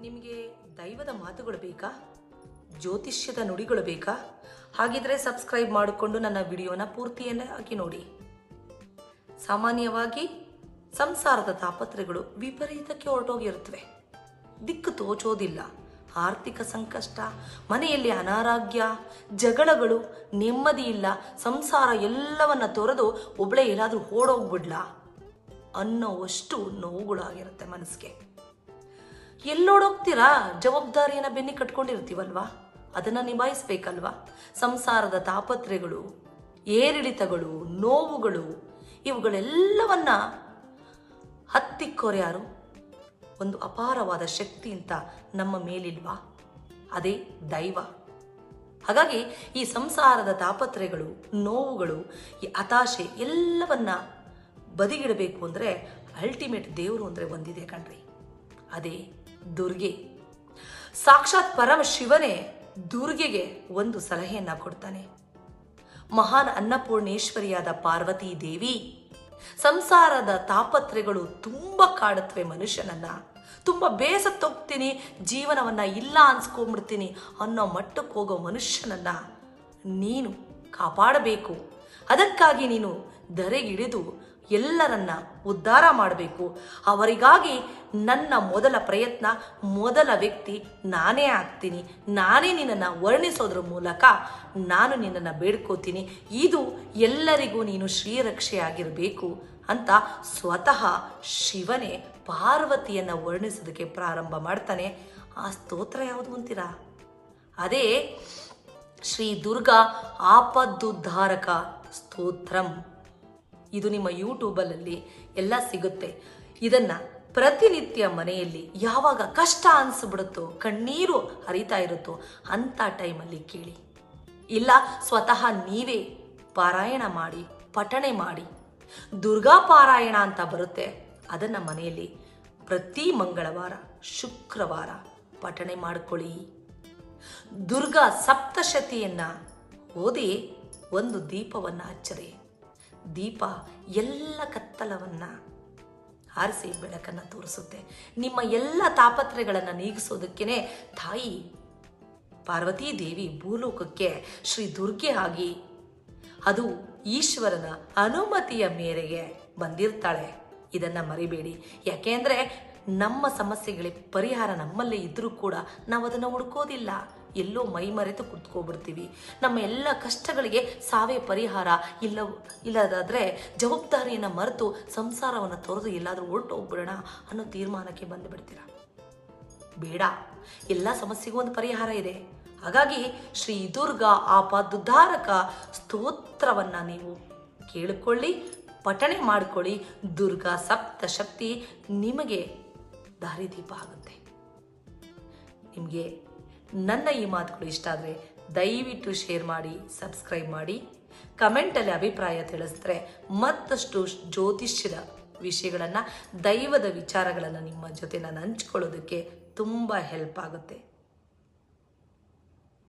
ನಿಮಗೆ ದೈವದ ಮಾತುಗಳು ಬೇಕಾ? ಜ್ಯೋತಿಷ್ಯದ ನುಡಿಗಳು ಬೇಕಾ? ಹಾಗಿದ್ರೆ ಸಬ್ಸ್ಕ್ರೈಬ್ ಮಾಡಿಕೊಂಡು ನನ್ನ ವಿಡಿಯೋನ ಪೂರ್ತಿಯಾಗಿ ನೋಡಿ. ಸಾಮಾನ್ಯವಾಗಿ ಸಂಸಾರದ ತಾಪತ್ರೆಗಳು ವಿಪರೀತಕ್ಕೆ ಹೊರಟೋಗಿರುತ್ತವೆ. ದಿಕ್ಕು ತೋಚೋದಿಲ್ಲ. ಆರ್ಥಿಕ ಸಂಕಷ್ಟ, ಮನೆಯಲ್ಲಿ ಅನಾರೋಗ್ಯ, ಜಗಳಗಳು, ನೆಮ್ಮದಿ ಇಲ್ಲ, ಸಂಸಾರ ಎಲ್ಲವನ್ನ ತೊರೆದು ಒಬ್ಬಳೇ ಎಲ್ಲಾದರೂ ಓಡೋಗ್ಬಿಡ್ಲಾ ಅನ್ನೋವಷ್ಟು ನೋವುಗಳಾಗಿರುತ್ತೆ ಮನಸ್ಸಿಗೆ. ಎಲ್ಲೋಡೋಗ್ತೀರಾ? ಜವಾಬ್ದಾರಿಯನ್ನ ಬೆನ್ನಿ ಕಟ್ಕೊಂಡಿರ್ತೀವಲ್ವಾ, ಅದನ್ನ ನಿಭಾಯಿಸ್ಬೇಕಲ್ವಾ. ಸಂಸಾರದ ತಾಪತ್ರೆಗಳು, ಏರಿಳಿತಗಳು, ನೋವುಗಳು ಇವುಗಳೆಲ್ಲವನ್ನ ಹತ್ತಿಕ್ಕೋರು ಯಾರು? ಒಂದು ಅಪಾರವಾದ ಶಕ್ತಿ ಅಂತ ನಮ್ಮ ಮೇಲಿಲ್ವಾ? ಅದೇ ದೈವ. ಹಾಗಾಗಿ ಈ ಸಂಸಾರದ ತಾಪತ್ರೆಗಳು, ನೋವುಗಳು, ಈ ಹತಾಶೆ ಎಲ್ಲವನ್ನ ಬದಿಗಿಡಬೇಕು ಅಂದರೆ ಅಲ್ಟಿಮೇಟ್ ದೇವರು ಅಂದರೆ ಒಂದಿದೆ ಕಣ್ರಿ, ಅದೇ ದುರ್ಗೆ. ಸಾಕ್ಷಾತ್ ಪರಮ ಶಿವನೇ ದುರ್ಗೆಗೆ ಒಂದು ಸಲಹೆಯನ್ನ ಕೊಡ್ತಾನೆ. ಮಹಾನ್ ಅನ್ನಪೂರ್ಣೇಶ್ವರಿಯಾದ ಪಾರ್ವತಿ ದೇವಿ, ಸಂಸಾರದ ತಾಪತ್ರೆಗಳು ತುಂಬ ಕಾಡುತ್ತವೆ ಮನುಷ್ಯನನ್ನ. ತುಂಬ ಬೇಸತ್ತೋಗ್ತೀನಿ, ಜೀವನವನ್ನ ಇಲ್ಲ ಅನ್ಸ್ಕೊಂಡ್ಬಿಡ್ತೀನಿ ಅನ್ನೋ ಮಟ್ಟಕ್ಕೆ ಹೋಗೋ ಮನುಷ್ಯನನ್ನ ನೀನು ಕಾಪಾಡಬೇಕು. ಅದಕ್ಕಾಗಿ ನೀನು ಧರೆಗಿಳಿದು ಎಲ್ಲರನ್ನ ಉದ್ಧಾರ ಮಾಡಬೇಕು. ಅವರಿಗಾಗಿ ನನ್ನ ಮೊದಲ ಪ್ರಯತ್ನ, ಮೊದಲ ವ್ಯಕ್ತಿ ನಾನೇ ಆಗ್ತೀನಿ. ನಾನೇ ನಿನ್ನನ್ನು ವರ್ಣಿಸೋದ್ರ ಮೂಲಕ ನಾನು ನಿನ್ನನ್ನು ಬೇಡ್ಕೋತೀನಿ. ಇದು ಎಲ್ಲರಿಗೂ ನೀನು ಶ್ರೀರಕ್ಷೆಯಾಗಿರಬೇಕು ಅಂತ ಸ್ವತಃ ಶಿವನೇ ಪಾರ್ವತಿಯನ್ನು ವರ್ಣಿಸೋದಕ್ಕೆ ಪ್ರಾರಂಭ ಮಾಡ್ತಾನೆ. ಆ ಸ್ತೋತ್ರ ಯಾವುದು ಅಂತೀರಾ? ಅದೇ ಶ್ರೀ ದುರ್ಗಾ ಆಪದ್ದುದ್ಧಾರಕ ಸ್ತೋತ್ರಂ. ಇದು ನಿಮ್ಮ ಯೂಟ್ಯೂಬಲ್ಲಿ ಎಲ್ಲ ಸಿಗುತ್ತೆ. ಇದನ್ನ ಪ್ರತಿನಿತ್ಯ ಮನೆಯಲ್ಲಿ ಯಾವಾಗ ಕಷ್ಟ ಅನಿಸ್ಬಿಡುತ್ತೋ, ಕಣ್ಣೀರು ಹರಿತಾ ಇರುತ್ತೋ ಅಂಥ ಟೈಮಲ್ಲಿ ಕೇಳಿ. ಇಲ್ಲ ಸ್ವತಃ ನೀವೇ ಪಾರಾಯಣ ಮಾಡಿ, ಪಠಣೆ ಮಾಡಿ. ದುರ್ಗಾ ಪಾರಾಯಣ ಅಂತ ಬರುತ್ತೆ, ಅದನ್ನು ಮನೆಯಲ್ಲಿ ಪ್ರತಿ ಮಂಗಳವಾರ, ಶುಕ್ರವಾರ ಪಠಣೆ ಮಾಡಿಕೊಳ್ಳಿ. ದುರ್ಗಾ ಸಪ್ತಶತಿಯನ್ನ ಓದಿ ಒಂದು ದೀಪವನ್ನು ಹಚ್ಚರಿ. ದೀಪ ಎಲ್ಲ ಕತ್ತಲವನ್ನ ಆರಿಸಿ ಬೆಳಕನ್ನು ತೋರಿಸುತ್ತೆ. ನಿಮ್ಮ ಎಲ್ಲ ತಾಪತ್ರೆಗಳನ್ನು ನೀಗಿಸೋದಕ್ಕೇನೆ ತಾಯಿ ಪಾರ್ವತೀ ದೇವಿ ಭೂಲೋಕಕ್ಕೆ ಶ್ರೀ ದುರ್ಗೆ ಆಗಿ, ಅದು ಈಶ್ವರನ ಅನುಮತಿಯ ಮೇರೆಗೆ ಬಂದಿರ್ತಾಳೆ. ಇದನ್ನ ಮರಿಬೇಡಿ. ಯಾಕೆಂದ್ರೆ ನಮ್ಮ ಸಮಸ್ಯೆಗಳಿಗೆ ಪರಿಹಾರ ನಮ್ಮಲ್ಲೇ ಇದ್ರೂ ಕೂಡ ನಾವು ಅದನ್ನು ಹುಡ್ಕೋದಿಲ್ಲ. ಎಲ್ಲೋ ಮೈ ಮರೆತು ಕುತ್ಕೋಬಿಡ್ತೀವಿ. ನಮ್ಮ ಎಲ್ಲ ಕಷ್ಟಗಳಿಗೆ ಸಾವೇ ಪರಿಹಾರ ಇಲ್ಲದಾದ್ರೆ ಜವಾಬ್ದಾರಿಯನ್ನು ಮರೆತು ಸಂಸಾರವನ್ನು ತೊರೆದು ಎಲ್ಲಾದರೂ ಹೊರಟೋಗ್ಬಿಡೋಣ ಅನ್ನೋ ತೀರ್ಮಾನಕ್ಕೆ ಬಂದುಬಿಡ್ತೀರ. ಬೇಡ, ಎಲ್ಲ ಸಮಸ್ಯೆಗೂ ಒಂದು ಪರಿಹಾರ ಇದೆ. ಹಾಗಾಗಿ ಶ್ರೀ ದುರ್ಗಾ ಆಪದ್ದುದ್ಧಾರಕ ಸ್ತೋತ್ರವನ್ನು ನೀವು ಕೇಳಿಕೊಳ್ಳಿ, ಪಠಣೆ ಮಾಡಿಕೊಳ್ಳಿ. ದುರ್ಗಾ ಸಪ್ತಶಕ್ತಿ ನಿಮಗೆ ದಾರಿದೀಪ ಆಗುತ್ತೆ. ನಿಮಗೆ ನನ್ನ ಈ ಮಾತುಗಳು ಇಷ್ಟ ಆದರೆ ದಯವಿಟ್ಟು ಶೇರ್ ಮಾಡಿ, ಸಬ್ಸ್ಕ್ರೈಬ್ ಮಾಡಿ. ಕಮೆಂಟಲ್ಲಿ ಅಭಿಪ್ರಾಯ ತಿಳಿಸಿದ್ರೆ ಮತ್ತಷ್ಟು ಜ್ಯೋತಿಷ್ಯದ ವಿಷಯಗಳನ್ನು, ದೈವದ ವಿಚಾರಗಳನ್ನು ನಿಮ್ಮ ಜೊತೆ ನಾನು ಹಂಚ್ಕೊಳ್ಳೋದಕ್ಕೆ ತುಂಬ ಹೆಲ್ಪ್ ಆಗುತ್ತೆ.